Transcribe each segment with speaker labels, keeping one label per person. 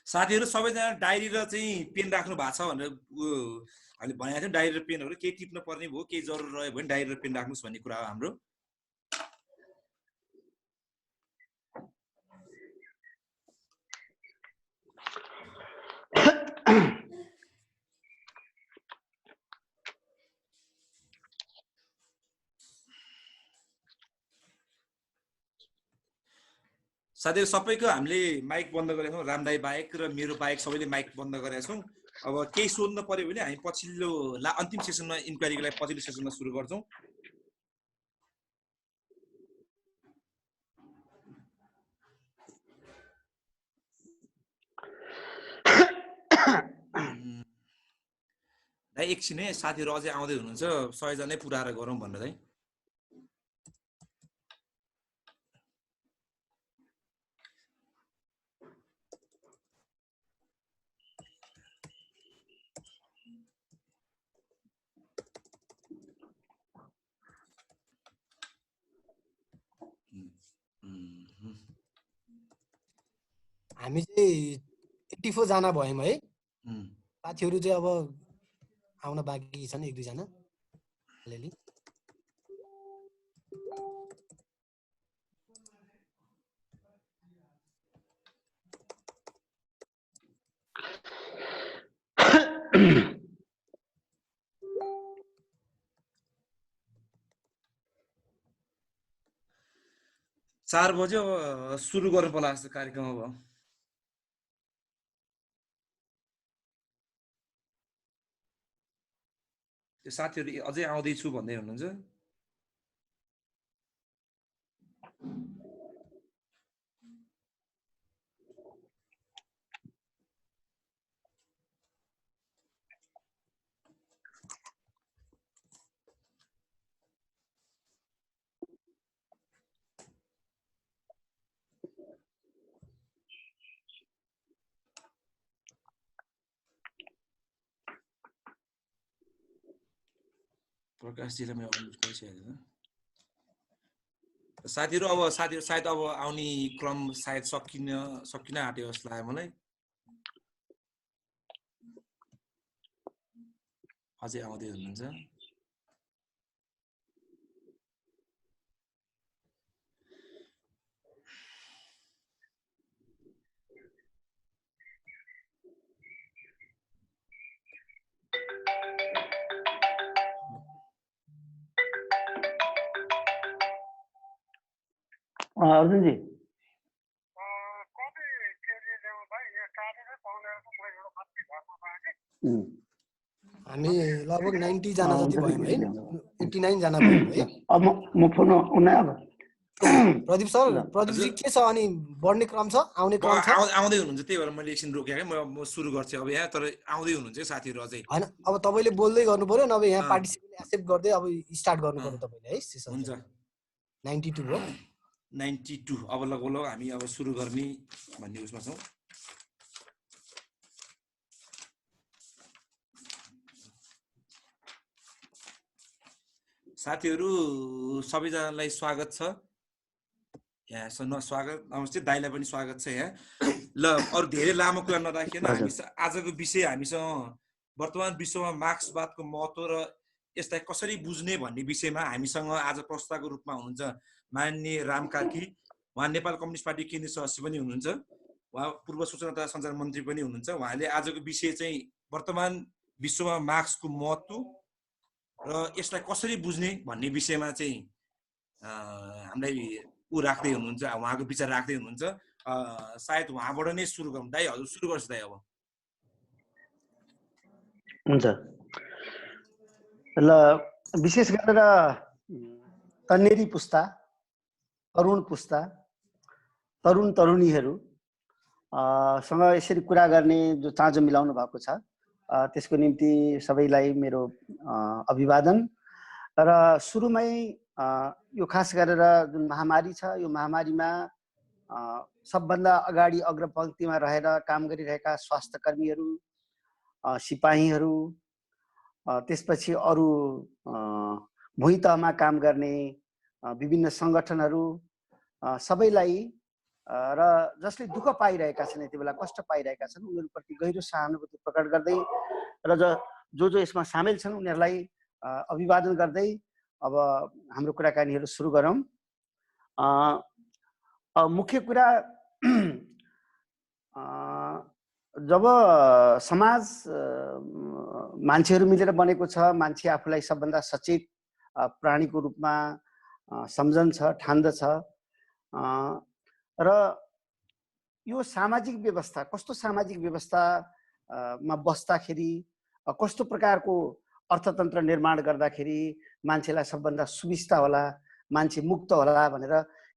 Speaker 1: साथीहरु सबैजना डायरी र चाहिँ पेन राख्नु भएको छ भनेर हामीले भनेको थियौँ। डायरी र पेनहरु केही टिप्न पर्ने भयो, केही जरुरी रह्यो भने डायरी र पेन राख्नुस् भन्ने कुरा हो हाम्रो। साथीहरु सबैको हामीले माइक बन्द गरेका छौँ, रामदाई बाहेक र मेरो बाहेक सबैले माइक बन्द गरेका छौँ। अब केही सोध्न पर्यो भने हामी पछिल्लो अन्तिम सेसनमा इन्क्वायरीको लागि पछिल्लो सेसनमा सुरु गर्छौँ। दाइ एकछिन है, साथीहरु अझै आउँदै हुनुहुन्छ, 100 जनै पुराएर गरौँ भनेर है।
Speaker 2: हामी चाहिँ 84 जना भयौँ है। साथीहरु चाहिँ अब आउन बाँकी छन्, 1-2 जना अलिअलि।
Speaker 1: चार बज्यो, सुरु गर्नु पर्ला जस्तो कार्यक्रम अब। त्यो साथीहरु अझै आउँदैछु भन्दै हुनुहुन्छ। प्रकाशजीलाई मैले अनुरोध गरिसकेको छु। साथीहरु अब साथीहरु सायद अब आउने क्रम सायद सकिन आँट्यो जस्तो लाग्यो मलाई। अझै आउँदै हुनुहुन्छ।
Speaker 3: अर्जुन जी
Speaker 2: हामी लगभग 90 जना जति भयौँ है, 89 जना भयौँ है।
Speaker 3: अब म फोन उन्ना अब
Speaker 2: प्रदीप सर, प्रदीपजी के छ अनि बढ्ने क्रम छ, आउने क्रम छ?
Speaker 1: आउँदै हुनुहुन्छ, त्यही भएर मैले एकछिन रोकेँ है। म सुरु गर्छु अब यहाँ, तर आउँदै हुनुहुन्छ साथीहरु अझै।
Speaker 2: हैन, अब तपाईले बोल्दै गर्नु पर्यो, नभए यहाँ पार्टिसिपेन्ट एक्सेप्ट गर्दै अब स्टार्ट गर्नु पर्यो तपाईले है सेसन।
Speaker 1: हुन्छ,
Speaker 2: 92 हो।
Speaker 1: 92 अब लगभग हामी अब सुरु गर्ने भन्ने उसमा छौँ। साथीहरु सबैजनालाई स्वागत छ यहाँ। स्वागत, नमस्ते। दाइलाई पनि स्वागत छ यहाँ। ल अरु धेरै लामो कुरा नराखिएन, हामी आजको विषय हामीसँग वर्तमान विश्वमा मार्क्सवादको महत्त्व र यसलाई कसरी बुझ्ने भन्ने विषयमा हामीसँग आज प्रस्तावको रूपमा हुनुहुन्छ माननीय राम कार्की। उहाँ नेपाल कम्युनिस्ट पार्टी केन्द्रीय सदस्य पनि हुनुहुन्छ, उहाँ पूर्व सूचना तथा सञ्चार मन्त्री पनि हुनुहुन्छ। उहाँले आजको विषय चाहिँ वर्तमान विश्वमा मार्क्सको महत्त्व र यसलाई कसरी बुझ्ने भन्ने विषयमा चाहिँ हामीलाई राख्दै हुनुहुन्छ, उहाँको विचार राख्दै हुनुहुन्छ। सायद उहाँबाट नै सुरु गरौँ। दाइ हजुर सुरु गर्छु दाइ अब।
Speaker 3: हुन्छ। ल विशेष गरेर तन्नेरी पुस्ता, तरुण पुस्ता, तरुण तरुणीहरू सँग यसरी कुरा गर्ने जो चाँजो मिलाउनु भएको छ, त्यसको निम्ति सबैलाई मेरो अभिवादन। र सुरुमै यो खास गरेर जुन महामारी छ, यो महामारीमा सबभन्दा अगाडि अग्रपङ्क्तिमा रहेर काम गरिरहेका स्वास्थ्यकर्मीहरू, सिपाहीहरू, त्यसपछि अरू भुइँ तहमा काम गर्ने विभिन्न सङ्गठनहरू सबैलाई र जसले दुःख पाइरहेका छन्, यति बेला कष्ट पाइरहेका छन्, उनीहरूप्रति गहिरो सहानुभूति प्रकट गर्दै र जो यसमा सामेल छन् उनीहरूलाई अभिवादन गर्दै अब हाम्रो कुराकानीहरू सुरु गरौँ। मुख्य कुरा जब समाज मान्छेहरू मिलेर बनेको छ, मान्छे आफूलाई सबभन्दा सचेत प्राणीको रूपमा सम्झन्छ, ठान्दछ र यो सामाजिक व्यवस्था कस्तो सामाजिक व्यवस्थामा बस्दाखेरि कस्तो प्रकारको अर्थतन्त्र निर्माण गर्दाखेरि मान्छेलाई सबभन्दा सुविस्ता होला, मान्छे मुक्त होला भनेर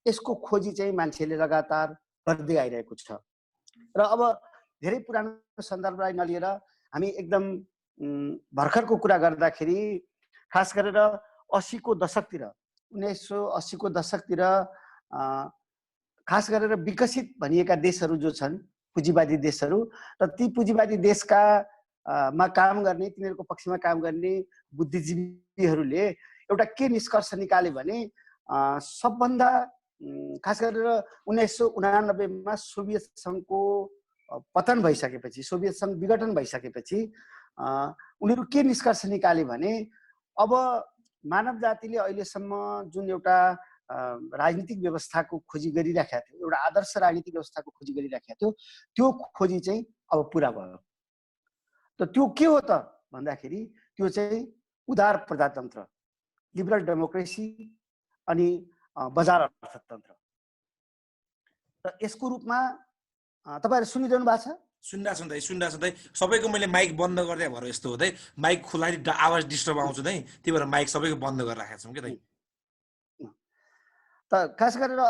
Speaker 3: यसको खोजी चाहिँ मान्छेले लगातार गर्दै आइरहेको छ। र अब धेरै पुरानो सन्दर्भलाई नलिएर हामी एकदम भर्खरको कुरा गर्दाखेरि खास गरेर 80 को दशकतिर 1980 को दशकतिर खास गरेर विकसित भनिएका देशहरू जो छन् पुँजीवादी देशहरू र ती पुँजीवादी देशका मा काम गर्ने, तिनीहरूको पक्षमा काम गर्ने बुद्धिजीवीहरूले एउटा के निष्कर्ष निकाले भने सबभन्दा खास गरेर 1989 मा सोभियत सङ्घको पतन भइसकेपछि, सोभियत सङ्घ विघटन भइसकेपछि उनीहरू के निष्कर्ष निकाले भने अब मानव जातिले अहिलेसम्म जुन एउटा राजनीतिक व्यवस्थाको खोजी गरिराखेको थियो, एउटा आदर्श राजनीतिक व्यवस्थाको खोजी गरिराखेको थियो, त्यो खोजी चाहिँ अब पुरा भयो। त त्यो के हो त भन्दाखेरि त्यो चाहिँ उदार प्रजातन्त्र, लिबरल डेमोक्रेसी अनि बजार अर्थतन्त्र। त यसको रूपमा तपाईहरु सुनिरहनु भएको छ?
Speaker 1: सुन्दा सबैको मैले माइक बन्द गर्दै भएर यस्तो हुँदै माइक खुला आवाज डिस्टर्ब आउँछ नै, त्यही भएर माइक सबैको बन्द गरेर राखेका छौँ के दाइ।
Speaker 3: त खास गरेर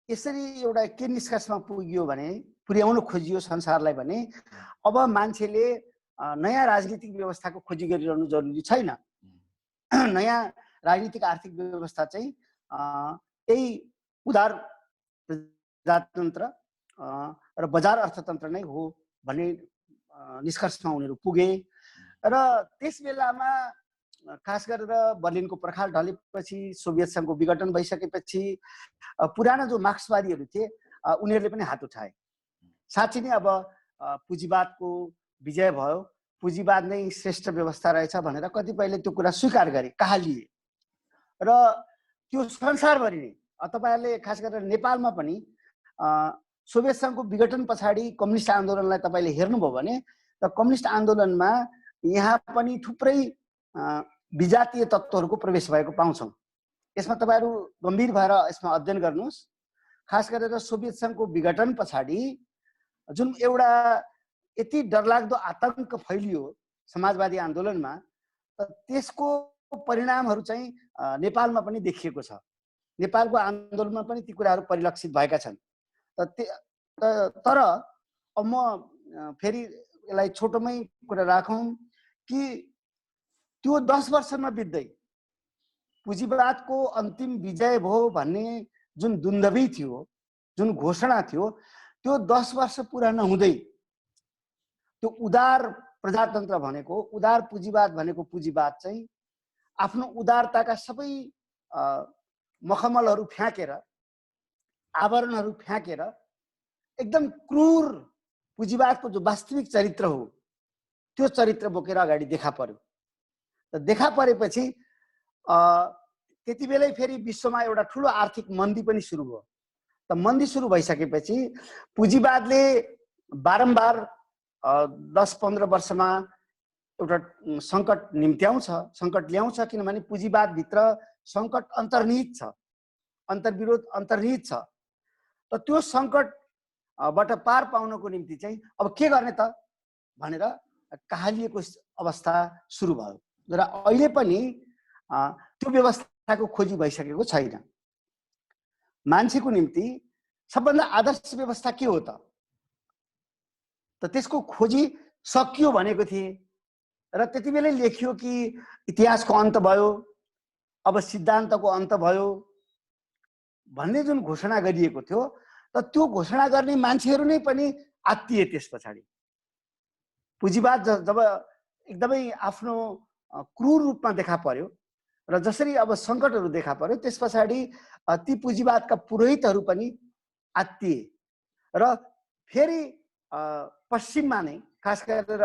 Speaker 3: यसरी एउटा के निष्कर्षमा पुग्यो भने, पुर्याउन खोजियो संसारलाई भने अब मान्छेले नयाँ राजनीतिक व्यवस्थाको खोजी गरिरहनु जरुरी छैन। नयाँ राजनीतिक आर्थिक व्यवस्था चाहिँ यही उदार प्रजातन्त्र र बजार अर्थतन्त्र नै हो भन्ने निष्कर्षमा उनीहरू पुगे। र त्यस बेलामा खास गरेर बर्लिनको पर्खाल ढलेपछि, सोभियत सङ्घको विघटन भइसकेपछि पुराना जो मार्क्सवादीहरू थिए उनीहरूले पनि हात उठाए। साँच्चै नै अब पुँजीवादको विजय भयो, पुँजीवाद नै श्रेष्ठ व्यवस्था रहेछ भनेर कतिपयले त्यो कुरा स्वीकार गरे, कहालिए। र त्यो संसारभरि नै तपाईहरुले खास गरेर नेपालमा पनि सोभियत सङ्घको विघटन पछाडि कम्युनिस्ट आन्दोलनलाई तपाईले हेर्नुभयो भने त कम्युनिस्ट आन्दोलनमा यहाँ पनि थुप्रै विजातीय तत्त्वहरूको प्रवेश भएको पाउँछौँ। यसमा तपाईहरु गम्भीर भएर यसमा अध्ययन गर्नुहोस्। खास गरेर सोभियत सङ्घको विघटन पछाडि जुन एउटा यति डरलाग्दो आतंक फैलियो समाजवादी आन्दोलनमा, त्यसको परिणामहरू चाहिँ नेपालमा पनि देखिएको छ। नेपालको आन्दोलनमा पनि ती कुराहरू परिलक्षित भएका छन्। तर अब म फेरि यसलाई छोटोमै कुरा राखौँ कि त्यो 10 वर्षमा बित्दै पुँजीवादको अन्तिम विजय भयो भन्ने जुन दुन्दवी थियो, जुन घोषणा थियो, त्यो 10 वर्ष पुरा नहुँदै त्यो उदार प्रजातन्त्र भनेको, उदार पुँजीवाद भनेको पुँजीवाद चाहिँ आफ्नो उदारताका सबै मखमलहरू फ्याँकेर, आवरणहरू फ्याँकेर एकदम क्रूर पुँजीवादको जो वास्तविक चरित्र हो त्यो चरित्र बोकेर अगाडि देखा पर्यो। त देखा परेपछि त्यति बेलै फेरि विश्वमा एउटा ठुलो आर्थिक मन्दी पनि सुरु भयो। त मन्दी सुरु भइसकेपछि पुँजीवादले बारम्बार 10-15 वर्षमा एउटा सङ्कट निम्त्याउँछ, सङ्कट ल्याउँछ। किनभने पुँजीवादभित्र सङ्कट अन्तर्निहित छ, अन्तर्विरोध अन्तर्निहित छ। त त्यो सङ्कटबाट पार पाउनको निम्ति चाहिँ अब के गर्ने त भनेर कहालिएको अवस्था सुरु भयो। र अहिले पनि त्यो व्यवस्थाको खोजी भइसकेको छैन। मान्छेको निम्ति सबभन्दा आदर्श व्यवस्था के हो त त्यसको खोजी सकियो भनेको थिए र त्यति बेलै लेखियो कि इतिहासको अन्त भयो, अब सिद्धान्तको अन्त भयो भन्ने जुन घोषणा गरिएको थियो, त त्यो घोषणा गर्ने मान्छेहरू नै पनि आत्तिए। त्यस पछाडि पुँजीवाद जब एकदमै आफ्नो क्रूर रूपमा देखा पर्यो र जसरी अब सङ्कटहरू देखा पर्यो, त्यस पछाडि ती पुँजीवादका पुरोहितहरू पनि आत्तिए र फेरि पश्चिममा नै खास गरेर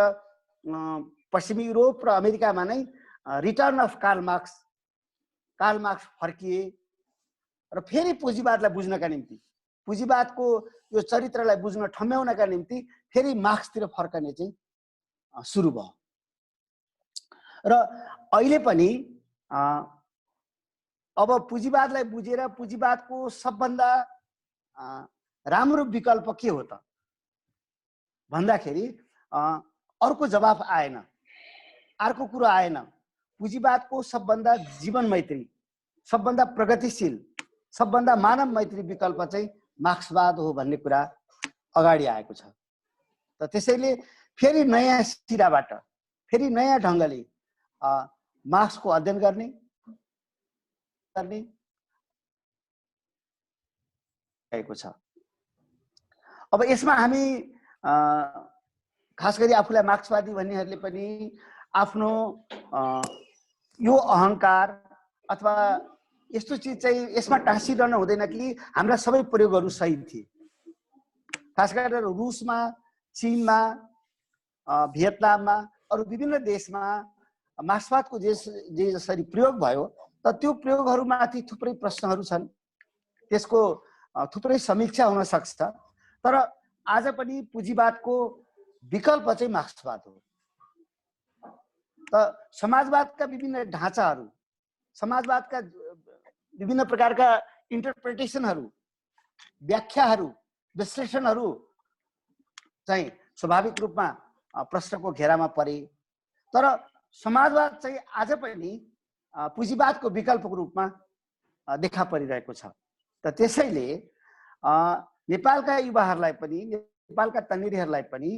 Speaker 3: पश्चिमी युरोप र अमेरिकामा नै रिटर्न अफ कार्ल मार्क्स फर्किए र फेरि पुँजीवादलाई बुझ्नका निम्ति पुँजीवादको यो चरित्रलाई बुझ्न ठम्ब्याउनका निम्ति फेरि मार्क्सतिर फर्कने चाहिँ सुरु भयो र अहिले पनि अब पुँजीवादलाई बुझेर पुँजीवादको सबभन्दा राम्रो विकल्प के हो त भन्दाखेरि अर्को जवाफ आएन, अर्को कुरो आएन। पुँजीवादको सबभन्दा जीवन मैत्री, सबभन्दा प्रगतिशील, सबभन्दा मानव मैत्री विकल्प चाहिँ मार्क्सवाद हो भन्ने कुरा अगाडि आएको छ। त त्यसैले फेरि नयाँ सिराबाट फेरि नयाँ ढङ्गले मार्क्सको अध्ययन गर्ने भएको छ। अब यसमा हामी खास गरी आफूलाई मार्क्सवादी भन्नेहरूले पनि आफ्नो यो अहङ्कार अथवा यस्तो चिज चाहिँ यसमा टाँसिरहनु हुँदैन कि हाम्रा सबै प्रयोगहरू सही थिए। खास गरेर रुसमा, चीनमा, भियतनाममा, अरू विभिन्न देशमा मार्क्सवादको जे जसरी प्रयोग भयो त त्यो प्रयोगहरूमाथि थुप्रै प्रश्नहरू छन्, त्यसको थुप्रै समीक्षा हुन सक्छ। तर आज पनि पुँजीवादको विकल्प चाहिँ मार्क्सवाद हो। त समाजवादका विभिन्न ढाँचाहरू, समाजवादका विभिन्न प्रकारका इन्टरप्रिटेसनहरू, व्याख्याहरू, विश्लेषणहरू चाहिँ स्वाभाविक रूपमा प्रश्नको घेरामा परे। तर समाजवाद चाहिँ आज पनि पुँजीवादको विकल्पको रूपमा देखा परिरहेको छ। त त्यसैले नेपालका युवाहरूलाई पनि, नेपालका तन्नेरीहरूलाई पनि,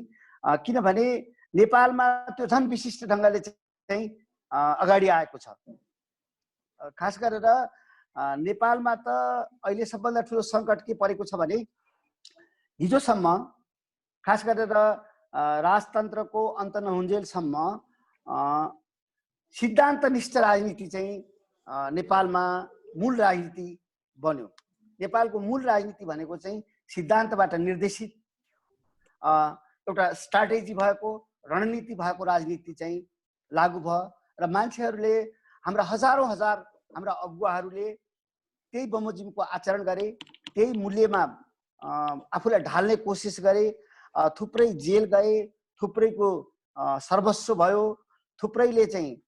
Speaker 3: किनभने नेपालमा त्यो झन् विशिष्ट ढङ्गले चाहिँ अगाडि आएको छ। खास गरेर नेपालमा त अहिले सबभन्दा ठुलो सङ्कट के परेको छ भने हिजोसम्म खास गरेर राजतन्त्रको अन्त नहुन्जेलसम्म सिद्धान्तनिष्ठ राजनीति चाहिँ नेपालमा मूल राजनीति बन्यो। नेपालको मूल राजनीति भनेको चाहिँ सिद्धान्तबाट निर्देशित एउटा स्ट्राटेजी भएको, रणनीति भएको राजनीति चाहिँ लागू भयो र मान्छेहरूले, हाम्रा हजारौँ हजार हाम्रा अगुवाहरूले त्यही बमोजिमको आचरण गरे, त्यही मूल्यमा आफूलाई ढाल्ने कोसिस गरे। थुप्रै जेल गए, थुप्रैको सर्वस्व भयो, थुप्रैले चाहिँ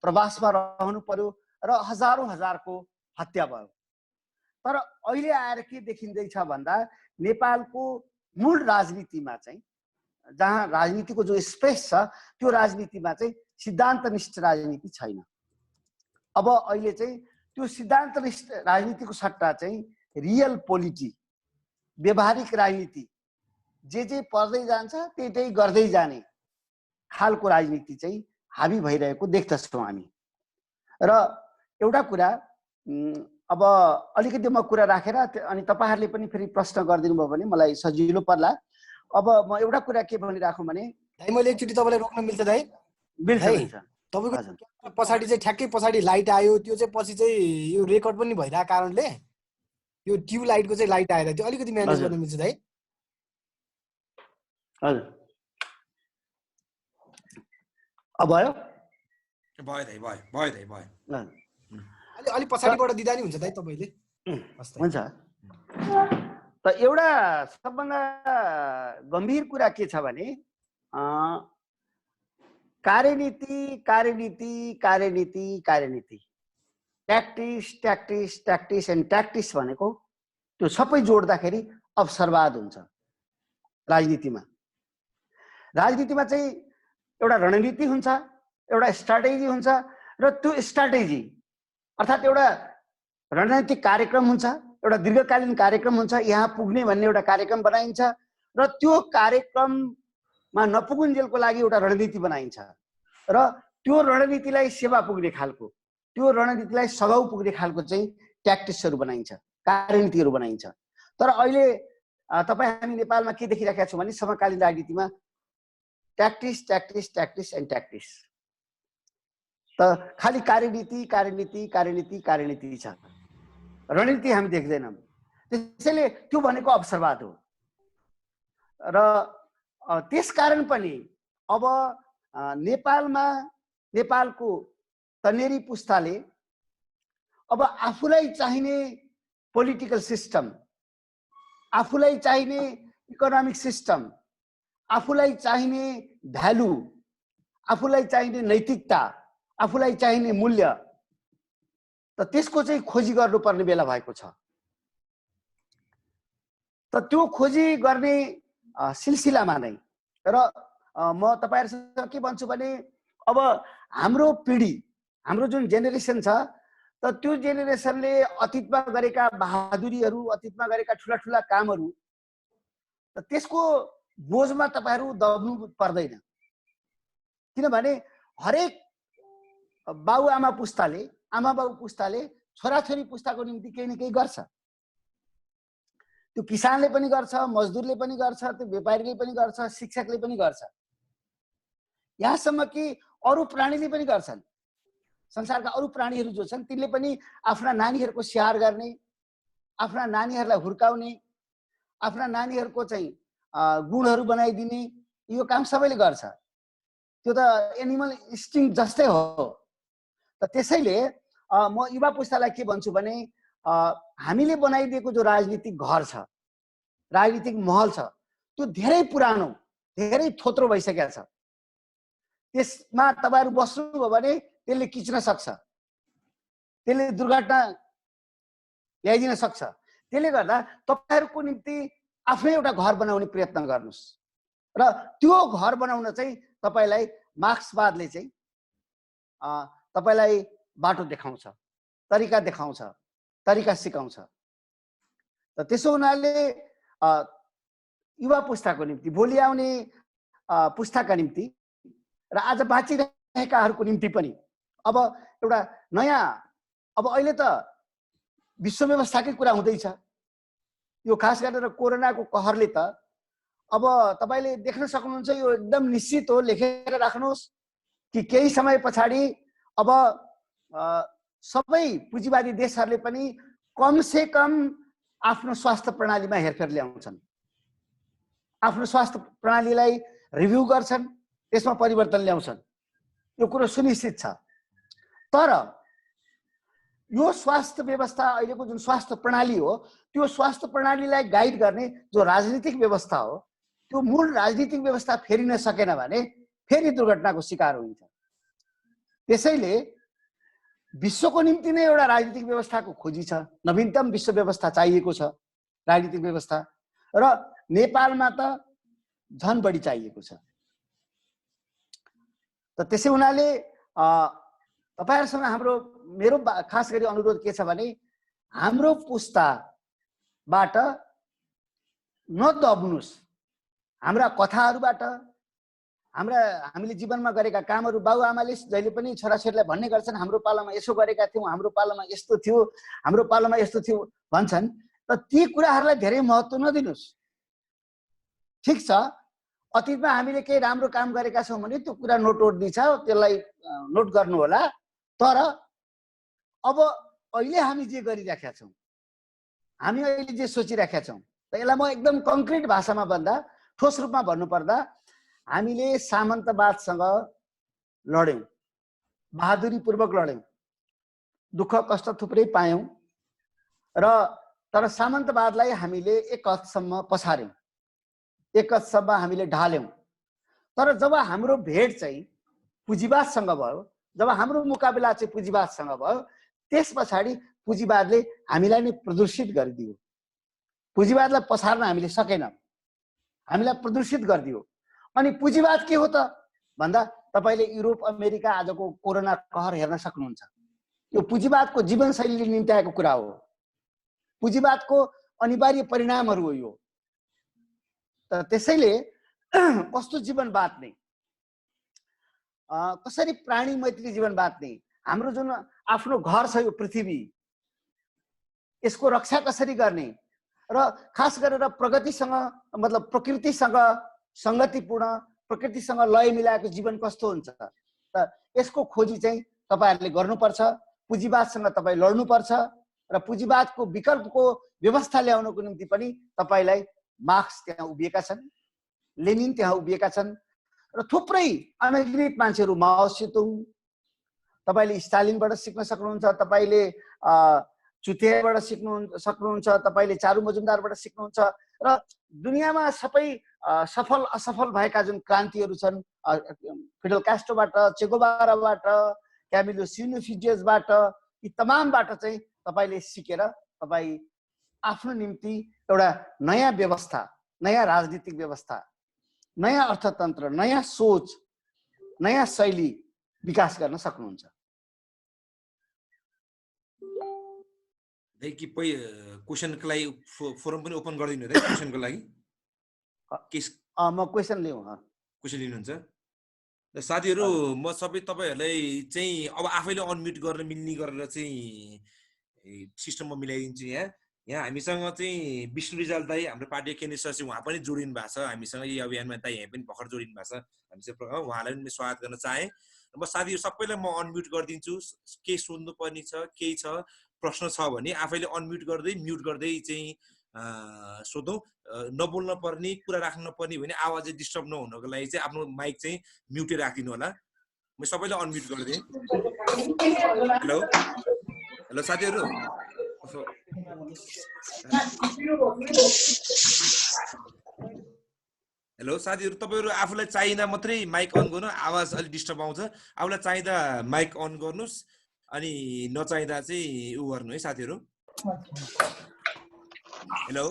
Speaker 3: प्रवासमा रहनु पर्यो र हजारौँ हजारको हत्या भयो। तर अहिले आएर के देखिँदैछ भन्दा नेपालको मूल राजनीतिमा चाहिँ, जहाँ राजनीतिको जो स्पेस छ त्यो राजनीतिमा चाहिँ सिद्धान्तनिष्ठ राजनीति छैन। अब अहिले चाहिँ त्यो सिद्धान्तनिष्ठ राजनीतिको सट्टा चाहिँ रियल पोलिटी, व्यवहारिक राजनीति, जे पर्दै जान्छ त्यही गर्दै जाने खालको राजनीति चाहिँ हाबी भइरहेको देख्दछौँ हामी। र एउटा कुरा अब अलिकति म कुरा राखेर अनि तपाईँहरूले पनि फेरि प्रश्न गरिदिनु भयो भने मलाई सजिलो पर्ला। अब म एउटा कुरा के भनिराखौँ भने,
Speaker 2: दाइ मैले एकचोटि तपाईँलाई रोक्न मिल्छ दाइ?
Speaker 3: बिल्कुल
Speaker 2: तपाईँको पछाडि चाहिँ ठ्याक्कै पछाडि लाइट आयो, त्यो चाहिँ पछि चाहिँ यो रेकर्ड पनि भइरहेको कारणले यो ट्युब लाइटको चाहिँ लाइट आएर त्यो अलिकति म्यानेज गर्न मिल्छ दाइ?
Speaker 3: हजुर, अब भयो
Speaker 2: अलि पछाडिबाट दिँदा नि हुन्छ दाइ तपाईँले?
Speaker 3: हुन्छ। त एउटा सबभन्दा गम्भीर कुरा के छ भने कार्यनीति कार्यनीति कार्यनीति कार्यनीति tactics tactics tactics and tactics भनेको त्यो सबै जोड्दाखेरि अवसरवाद हुन्छ। राजनीतिमा चाहिँ एउटा रणनीति हुन्छ, एउटा स्ट्राटेजी हुन्छ र त्यो स्ट्राटेजी अर्थात् एउटा रणनीतिक कार्यक्रम हुन्छ, एउटा दीर्घकालीन कार्यक्रम हुन्छ, यहाँ पुग्ने भन्ने एउटा कार्यक्रम बनाइन्छ र त्यो कार्यक्रममा नपुगुन्जेलको लागि एउटा रणनीति बनाइन्छ र त्यो रणनीतिलाई सेवा पुग्ने खालको, त्यो रणनीतिलाई सघाउ पुग्ने खालको चाहिँ ट्याक्टिक्सहरू बनाइन्छ, कार्यनीतिहरू बनाइन्छ। तर अहिले हामी नेपालमा के देखिरहेका छौँ भने समकालीन राजनीतिमा tactics tactics tactics and tactics, त खालि कार्यनीति कार्यनीति कार्यनीति कार्यनीति छ, रणनीति हामी देख्दैनौँ। त्यसैले त्यो भनेको अवसरवाद हो र त्यसकारण पनि अब नेपालको तनेरी पुस्ताले अब आफूलाई चाहिने पोलिटिकल सिस्टम, आफूलाई चाहिने इकोनोमिक सिस्टम, आफूलाई चाहिने भ्यालु, आफूलाई चाहिने नैतिकता, आफूलाई चाहिने मूल्य त त्यसको चाहिँ खोजी गर्नुपर्ने बेला भएको छ। त त्यो खोजी गर्ने सिलसिलामा नै र म तपाईहरुसँग के भन्छु भने अब हाम्रो पिढी, हाम्रो जुन जेनेरेसन छ त त्यो जेनेरेसनले अतीतमा गरेका बहादुरीहरू, अतीतमा गरेका ठुला ठुला कामहरू त त्यसको बोझमा तपाईहरु दब्नु पर्दैन। किनभने हरेक बाबुआमा पुस्ताले, आमा बाबु पुस्ताले छोराछोरी पुस्ताको निम्ति केही न केही गर्छ। त्यो किसानले पनि गर्छ, मजदुरले पनि गर्छ, त्यो व्यापारीले पनि गर्छ, शिक्षकले पनि गर्छ, यहाँसम्म कि अरु प्राणीले पनि गर्छन्। संसारका अरु प्राणीहरू जो छन् तिनले पनि आफ्ना नानीहरूको स्याहार गर्ने, आफ्ना नानीहरूलाई हुर्काउने, आफ्ना नानीहरूको चाहिँ गुणहरू बनाइदिने यो काम सबैले गर्छ। त्यो त एनिमल इन्स्टिङ जस्तै हो। त त्यसैले म युवा पुस्तालाई के भन्छु भने हामीले बनाइदिएको जो राजनीतिक घर छ, राजनीतिक महल छ, त्यो धेरै पुरानो, धेरै थोत्रो भइसकेको छ। त्यसमा तपाईहरु बस्नुभयो भने त्यसले किच्न सक्छ, त्यसले दुर्घटना ल्याइदिन सक्छ। त्यसले गर्दा तपाईहरुको निम्ति आफ्नै एउटा घर बनाउने प्रयत्न गर्नुस् र त्यो घर बनाउन चाहिँ तपाईलाई मार्क्सवादले चाहिँ तपाईलाई बाटो देखाउँछ, तरिका देखाउँछ, तरिका सिकाउँछ। त त्यसो हुनाले युवा पुस्ताको निम्ति, भोलि आउने पुस्ताका निम्ति र आज बाँचिरहेकाहरूको निम्ति पनि अब एउटा नयाँ, अब अहिले त विश्व व्यवस्थाकै कुरा हुँदैछ। यो खास गरेर कोरोनाको कहरले त अब तपाईले देख्न सक्नुहुन्छ, यो एकदम निश्चित हो, लेखेर राख्नुहोस् कि केही समय पछाडि अब सबै पुँजीवादी देशहरूले पनि कम से कम आफ्नो स्वास्थ्य प्रणालीमा हेरफेर ल्याउँछन्, आफ्नो स्वास्थ्य प्रणालीलाई रिभ्यू गर्छन्, त्यसमा परिवर्तन ल्याउँछन्। यो कुरो सुनिश्चित छ। तर यो स्वास्थ्य व्यवस्था, अहिलेको जुन स्वास्थ्य प्रणाली हो, त्यो स्वास्थ्य प्रणालीलाई गाइड गर्ने जो राजनीतिक व्यवस्था हो, त्यो मूल राजनीतिक व्यवस्था फेरिन सकेन भने फेरि दुर्घटनाको शिकार हुन्छ। त्यसैले विश्वको निम्ति नै एउटा राजनीतिक व्यवस्थाको खोजी छ, नवीनतम विश्व व्यवस्था चाहिएको छ राजनीतिक व्यवस्था, र नेपालमा त झन बढी चाहिएको छ। त त्यसै हुनाले तपाईहरुसँग हाम्रो मेरो खास गरी अनुरोध के छ भने हाम्रो पुस्ताबाट नदब्नुस्। हाम्रा कथाहरूबाट, हामीले जीवनमा गरेका कामहरू, बाबुआमाले जहिले पनि छोराछोरीलाई भन्ने गर्छन्, हाम्रो पालामा यसो गरेका थियौँ, हाम्रो पालामा यस्तो थियो, हाम्रो पालामा यस्तो थियो भन्छन्। त ती कुराहरूलाई धेरै महत्त्व नदिनुस्। ठिक छ, अतीतमा हामीले केही राम्रो काम गरेका छौँ भने त्यो कुरा नोटवर्दी छ, त्यसलाई नोट गर्नु होला। तर अब अहिले हामी जे गरिराखेका छौँ, हामी अहिले जे सोचिराखेका छौँ, त यसलाई म एकदम कङ्क्रिट भाषामा भन्दा, ठोस रूपमा भन्नुपर्दा, हामीले सामन्तवादसँग लड्यौँ, बहादुरीपूर्वक लड्यौँ, दुःख कष्ट थुप्रै पायौँ र तर सामन्तवादलाई हामीले एक हदसम्म पछार्यौँ, एक हदसम्म हामीले ढाल्यौँ। तर जब हाम्रो भेट चाहिँ पुँजीवादसँग भयो, जब हाम्रो मुकाबला चाहिँ पुँजीवादसँग भयो, त्यस पछाडि पुँजीवादले हामीलाई नै प्रदूषित गरिदियो। पुँजीवादलाई पछार्न हामीले सकेनौँ, हामीलाई प्रदूषित गरिदियो। अनि पुँजीवाद के हो त भन्दा तपाईले युरोप, अमेरिका आजको कोरोना कहर हेर्न सक्नुहुन्छ। यो पुँजीवादको जीवनशैलीले निम्त्याएको कुरा हो, पुँजीवादको अनिवार्य परिणामहरू हो यो। त त्यसैले कस्तो जीवन बाँच्ने, कसरी प्राणी मैत्री जीवन बाँच्ने, हाम्रो जुन आफ्नो घर छ यो पृथ्वी, यसको रक्षा कसरी गर्ने र खास गरेर प्रगतिसँग, मतलब प्रकृतिसँग संगतिपूर्ण, प्रकृतिसँग लय मिलाएको जीवन कस्तो हुन्छ, त यसको खोजी चाहिँ तपाईहरुले गर्नुपर्छ। पुँजीवादसँग तपाई लड्नुपर्छ र पुँजीवादको विकल्पको व्यवस्था ल्याउनको निम्ति पनि तपाईलाई मार्क्स त्यहाँ उभिएका छन्, लेनिन त्यहाँ उभिएका छन् र थुप्रै अनगिनत मान्छेहरू, माओ सेतुङ, तपाईले स्टालिनबाट सिक्न सक्नुहुन्छ, तपाईले चुतेबाट सक्नुहुन्छ, तपाईले चारु मजुमदारबाट सिक्नुहुन्छ र दुनियाँमा सबै सफल असफल भएका जुन क्रान्तिहरू छन्, फिडल कास्ट्रोबाट, चेगोबाराबाट, क्यामिलो सिनोफिडियसबाट, यी तमामबाट चाहिँ तपाईले सिकेर तपाई आफ्नो निम्ति एउटा नयाँ व्यवस्था, नयाँ राजनीतिक व्यवस्था, नयाँ अर्थतन्त्र, नयाँ सोच, नयाँ शैली विकास गर्न सक्नुहुन्छ।
Speaker 1: कि क्वेसनको लागि फोरम पनि ओपन गरिदिनु है क्वेसनको लागि।
Speaker 3: म क्वेसन लिउँ।
Speaker 1: क्वेसन लिनुहुन्छ साथीहरू? म सबै तपाईहरुलाई चाहिँ अब आफैले अनम्युट गर्न मिल्ने गरेर चाहिँ सिस्टममा मिलाइदिन्छु। यहाँ हामीसँग चाहिँ विष्णु रिजाल दाई, हाम्रो पार्टी केन्द्रीय सचिव, उहाँ पनि जोडिनु भएको छ हामीसँग यही अभियानमा। दाई यहाँ पनि भर्खर जोडिनु भएको छ हामीसँग प्रोग्राममा, उहाँलाई पनि स्वागत गर्न चाहे। म साथीहरू सबैलाई म अनम्युट गरिदिन्छु। केही सोध्नु पर्ने छ, केही छ प्रश्न छ भने आफैले अनम्युट गर्दै म्युट गर्दै चाहिँ सोधौँ। नबोल्न पर्ने, कुरा राख्न नपर्ने भने आवाज चाहिँ डिस्टर्ब नहुनको लागि चाहिँ आफ्नो माइक चाहिँ म्युटै राखिदिनु होला। म सबैलाई अनम्युट गरिदिएँ। हेलो हेलो साथीहरू, हेलो साथीहरू, तपाईँहरू आफूलाई चाहिँदा मात्रै माइक अन गर्नु, आवाज अलिक डिस्टर्ब आउँछ। आफूलाई चाहिँदा माइक अन गर्नुहोस्, अनि नचाहिँदा चाहिँ उ गर्नु है साथीहरू। हेलो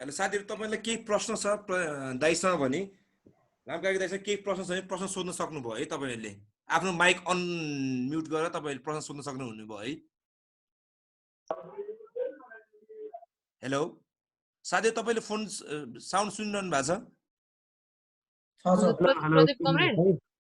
Speaker 1: हेलो साथीहरू, तपाईँलाई केही प्रश्न छ दाइसँग भने, रामकाजी दाइसँग केही प्रश्न छ भने प्रश्न सोध्न सक्नुभयो है। तपाईँहरूले आफ्नो माइक अनम्युट गरेर तपाईँहरूले प्रश्न सोध्न सक्नुहुनेभयो है। हेलो साथी, तपाईँले फोन साउन्ड सुनिरहनु भएको छ?
Speaker 4: प्रदीप कमरेड,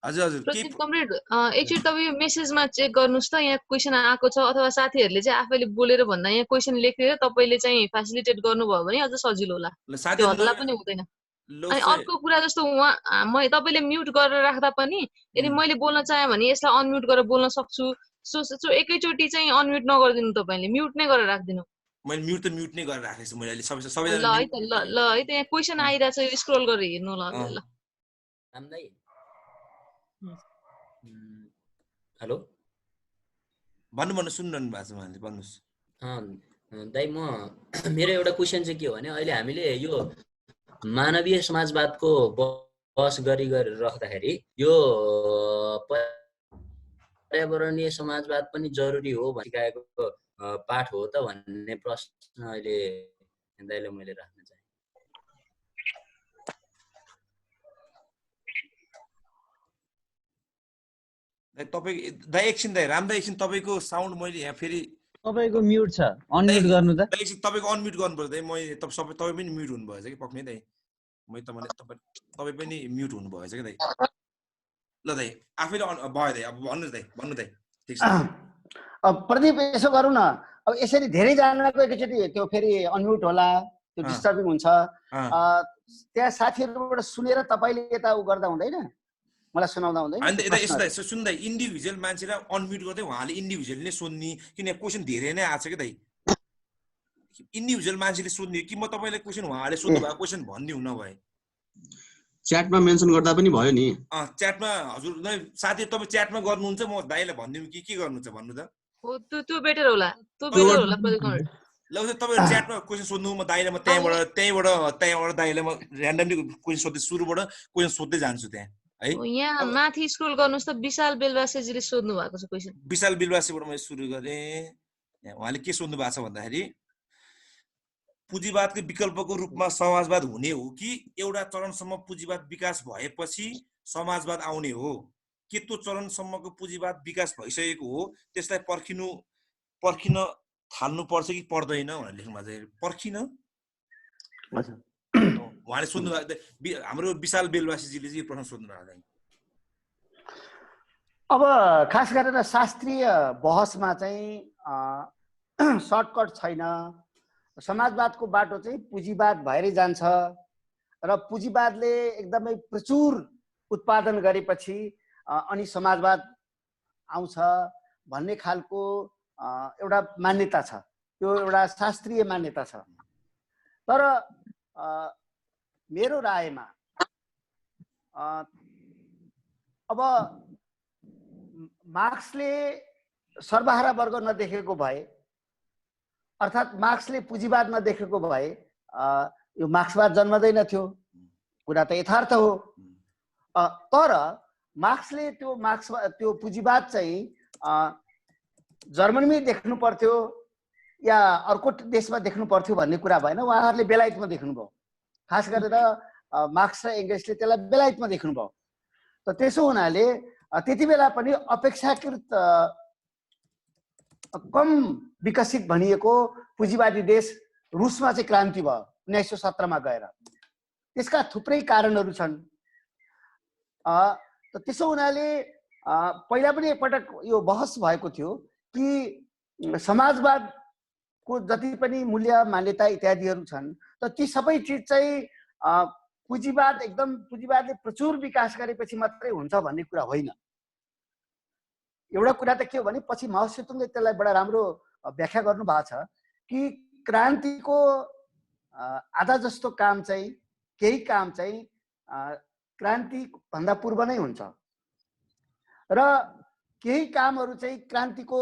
Speaker 1: हजुर हजुर,
Speaker 4: प्रदीप कमरेड, एकचोटि तपाईँ मेसेजमा चेक गर्नुहोस् त, यहाँ क्वेसन आएको छ अथवा साथीहरूले चाहिँ आफैले बोलेर भन्दा यहाँ क्वेसन लेखेर तपाईँले चाहिँ फेसिलिटेट गर्नुभयो भने अझ सजिलो होला, त्यो हल्ला पनि हुँदैन। अनि अर्को कुरा जस्तो तपाईँले म्युट गरेर राख्दा पनि यदि मैले बोल्न चाहेँ भने यसलाई अनम्युट गरेर बोल्न सक्छु। सो एकैचोटि चाहिँ अनम्युट नगरिदिनु, तपाईँले म्युट नै गरेर राखिदिनु।
Speaker 1: मैले म्युट नै गरेर राखेको छु मैले अहिले सबै
Speaker 4: ल है त, ल है त, यहाँ क्वेसन आइरहेछ, स्क्रोल गरेर हेर्नु ल। ल
Speaker 5: रामदाई, हेलो
Speaker 1: भन्नु सुनिरहनु भएको छ उहाँले, भन्नुहोस्।
Speaker 5: दाइ, मेरो एउटा क्वेसन चाहिँ के हो भने अहिले हामीले यो मानवीय समाजवादको बहस गरिराख्दाखेरि यो पर्यावरणीय समाजवाद पनि जरुरी हो सिकाएको पाठ हो त भन्ने प्रश्न अहिले दाइले मैले राख्न चाहे।
Speaker 1: दाइ एकछिन, दाइ रामदाई एकछिन, तपाईँको साउन्ड मैले यहाँ फेरि
Speaker 6: तपाईको म्युट छ, अनम्युट गर्नु त।
Speaker 1: दाइ एकछिन तपाईँको अनम्युट गर्नुपर्छ दाइ। मैले तपाईँ पनि म्युट हुनुभएछ कि पक्नै दाइ, मैले तपाईँ पनि म्युट हुनुभएछ कि दाइ। ल दाइ आफैले भयो दाइ, अब भन्नुहोस् दाइ, भन्नु दाइ। ठिक छ
Speaker 3: प्रदीप, यसो गरौँ न, अब यसरी धेरैजनाको एकैचोटि त्यो फेरि अनम्युट होला, त्यो डिस्टर्बिङ हुन्छ। त्यहाँ साथीहरूबाट सुनेर तपाईँले यता उ गर्दा हुँदैन, मलाई सुनाउँदा हुँदैन।
Speaker 1: सुन्दा इन्डिभिजुअल मान्छेलाई अनम्युट गर्दै उहाँले इन्डिभिजुअल नै सोध्ने, किन क्वेसन धेरै नै आएको छ कि दाइ। इन्डिभिजुअल मान्छेले सोध्ने कि म तपाईँलाई क्वेसन उहाँले सोध्नु भएको क्वेसन भन्ने हुन भए
Speaker 7: च्याटमा मेन्सन गर्दा पनि भयो नि।
Speaker 1: च्याटमा हजुर साथी तपाईँ च्याटमा गर्नुहुन्छ, म दाइलाई भनिदिउँ कि के गर्नुहुन्छ भन्नु त।
Speaker 4: त्यो बेटर होला, त्यो बेटर होला प्रदीप कमरेड।
Speaker 1: ल तपाईँ च्याटमा क्वेसन सोध्नु, म दाइलाई म त्यहीँबाट दाइलाई म ऱ्यान्डमली क्वेसन सोध्दै सुरुबाट क्वेसन सोध्दै जान्छु त्यहाँ है।
Speaker 4: यहाँ माथि स्क्रोल गर्नुहोस् त, विशाल बेलवासेजीले सोध्नु भएको छ क्वेसन।
Speaker 1: विशाल बेलवासेबाट मैले सुरु गरेँ। उहाँले के सोध्नु भएको छ भन्दाखेरि पुँजीवादको विकल्पको रूपमा समाजवाद हुने हो कि एउटा चरणसम्म पुँजीवाद विकास भएपछि समाजवाद आउने हो, के त्यो चरणसम्मको पुँजीवाद विकास भइसकेको हो त्यसलाई पर्खिन थाल्नु पर्छ कि पर्दैन भनेर लेख्नु भएको छ। पर्खिन उहाँले सोध्नु भएको, हाम्रो विशाल बेलवासीजीले चाहिँ प्रश्न सोध्नु भएको छ।
Speaker 3: अब खास गरेर शास्त्रीय बहसमा चाहिँ सर्टकट छैन। समाजवादको बाटो चाहिँ पुँजीवाद भएरै जान्छ र पुँजीवादले एकदमै प्रचुर उत्पादन गरेपछि अनि समाजवाद आउँछ भन्ने खालको एउटा मान्यता छ। त्यो एउटा शास्त्रीय मान्यता छ। तर मेरो रायमा अब मार्क्सले सर्वहारा वर्ग नदेखेको भए, अर्थात् मार्क्सले पुँजीवाद नदेखेको भए यो मार्क्सवाद जन्मदैन थियो। कुरा त यथार्थ हो। तर मार्क्सले त्यो पुँजीवाद चाहिँ जर्मनीमै देख्नु पर्थ्यो या अर्को देशमा देख्नु पर्थ्यो भन्ने कुरा भएन। उहाँहरूले बेलायतमा देख्नुभयो। खास गरेर मार्क्स र एङ्गल्सले त्यसलाई बेलायतमा देख्नुभयो। त त्यसो हुनाले त्यति बेला पनि अपेक्षाकृत कम विकसित भनिएको पुँजीवादी देश रुसमा चाहिँ क्रान्ति भयो 1917मा गएर। त्यसका थुप्रै कारणहरू छन्। त्यसो हुनाले पहिला पनि एकपटक यो बहस भएको थियो कि समाजवादको जति पनि मूल्य मान्यता इत्यादिहरू छन् त ती सबै चिज चाहिँ पुँजीवादले प्रचुर विकास गरेपछि मात्रै हुन्छ भन्ने कुरा होइन। एउटा कुरा त के हो भने पछि माओ सेतुङले त्यसलाई बडा राम्रो व्याख्या गर्नु भएको छ कि क्रान्तिको आधा जस्तो काम चाहिँ केही काम चाहिँ क्रान्ति भन्दा पूर्व नै हुन्छ र केही कामहरू चाहिँ क्रान्तिको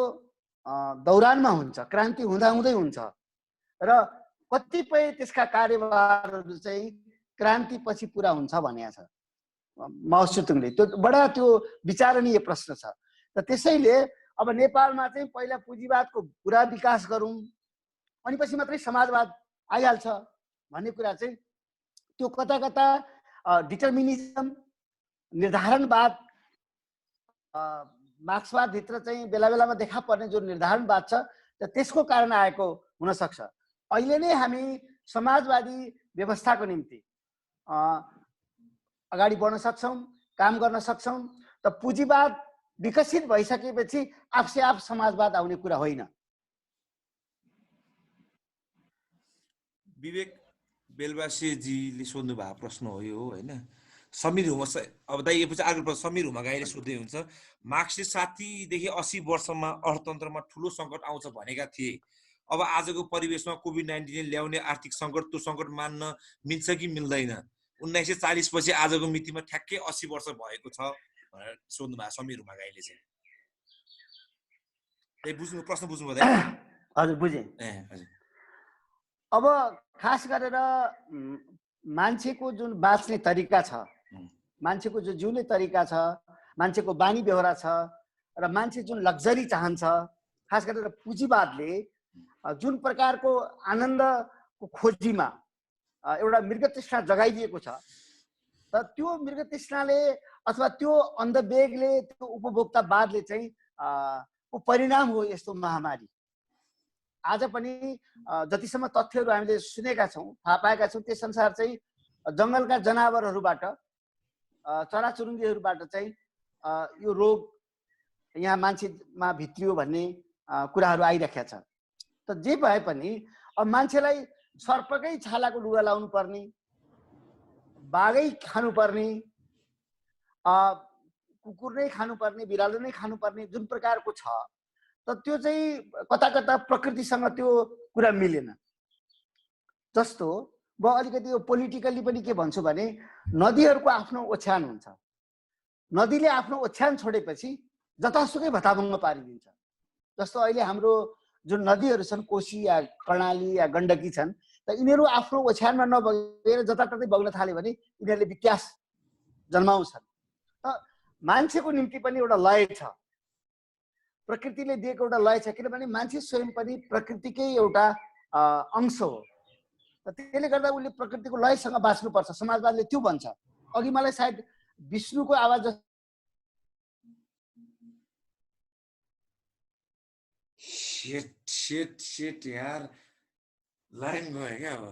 Speaker 3: दौरानमा हुन्छ, क्रान्ति हुँदाहुँदै हुन्छ र कतिपय त्यसका कार्यभारहरू चाहिँ क्रान्ति पछि पुरा हुन्छ भनेको छ माओ सेतुङले। त्यो बडा त्यो विचारणीय प्रश्न छ। त त्यसैले अब नेपालमा चाहिँ पहिला पुँजीवादको पुरा विकास गरौँ अनि पछि मात्रै समाजवाद आइहाल्छ भन्ने कुरा चाहिँ त्यो कता कता डिटर्मिनिजम निर्धारणवाद मार्क्सवादभित्र चाहिँ बेला बेलामा देखा पर्ने जो निर्धारणवाद छ त्यसको कारण आएको हुनसक्छ। अहिले नै हामी समाजवादी व्यवस्थाको निम्ति अगाडि बढ्न सक्छौँ, काम गर्न सक्छौँ। त पुँजीवाद विकसित भइसकेपछि आफसे आफ समाजवाद आउने कुरा होइन।
Speaker 1: विवेक बेलबासेजीले सोध्नु भएको प्रश्न हो यो होइन। समीर हुमा अब दाइ यो पछि अर्को प्रश्न समीर हुमागाईले सोध्दै हुन्छ मार्क्सले 60 देखि 80 वर्षमा अर्थतन्त्रमा ठुलो सङ्कट आउँछ भनेका थिए। अब आजको परिवेशमा कोभिड-19ले ल्याउने आर्थिक सङ्कट त्यो सङ्कट मान्न मिल्छ कि मिल्दैन? 1940 पछि आजको मितिमा ठ्याक्कै 80 वर्ष भएको छ भनेर सोध्नु भएको समीर हुमागाईले चाहिँ। प्रश्न बुझ्नु भयो?
Speaker 3: हजुर बुझेँ।
Speaker 1: हजुर।
Speaker 3: अब खास गरेर मान्छेको जुन बाँच्ने तरिका छ, मान्छेको जो जिउने तरिका छ, मान्छेको बानी बेहोरा छ र मान्छे जुन लग्जरी चाहन्छ, खास गरेर पुँजीवादले जुन प्रकारको आनन्दको खोजीमा एउटा मृगतृष्णा जगाइदिएको छ त त्यो मृगतृष्णाले अथवा त्यो अन्धवेगले त्यो उपभोक्तावादले चाहिँ को परिणाम हो यस्तो महामारी। आज पनि जतिसम्म तथ्यहरू हामीले सुनेका छौँ, थाहा पाएका छौँ त्यस अनुसार चाहिँ जङ्गलका जनावरहरूबाट चराचुरुङ्गीहरूबाट चाहिँ यो रोग यहाँ मान्छेमा भित्रियो भन्ने कुराहरू आइरहेका छ। त जे भए पनि अब मान्छेलाई सर्पकै छालाको लुगा लाउनु पर्ने, बाघै खानुपर्ने, कुकुर नै खानुपर्ने, बिरालो नै खानुपर्ने जुन प्रकारको छ त त्यो चाहिँ कता कता प्रकृतिसँग त्यो कुरा मिलेन। जस्तो म अलिकति यो पोलिटिकल्ली पनि के भन्छु भने नदीहरूको आफ्नो ओछ्यान हुन्छ। नदीले आफ्नो ओछ्यान छोडेपछि जतासुकै भताभङ्ग पारिदिन्छ। जस्तो अहिले हाम्रो जुन नदीहरू छन्, कोशी या कर्णाली या गण्डकी छन्, त यिनीहरू आफ्नो ओछ्यानमा नबगेर जताततै बग्न थाल्यो भने यिनीहरूले व्यत्यास जन्माउँछन्। त मान्छेको निम्ति पनि एउटा लय छ, प्रकृतिले दिएको एउटा लय छ, किनभने मान्छे स्वयं पनि प्रकृतिकै एउटा अंश हो। त्यसले गर्दा उसले प्रकृतिको लयसँग बाँच्नुपर्छ, समाजवादले त्यो भन्छ। अघि मलाई सायद विष्णुको आवाज
Speaker 1: शिट यार लाइन गयो क्या अब।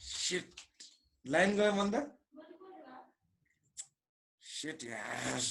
Speaker 1: शिट लाइन गयो मन त। शिट यार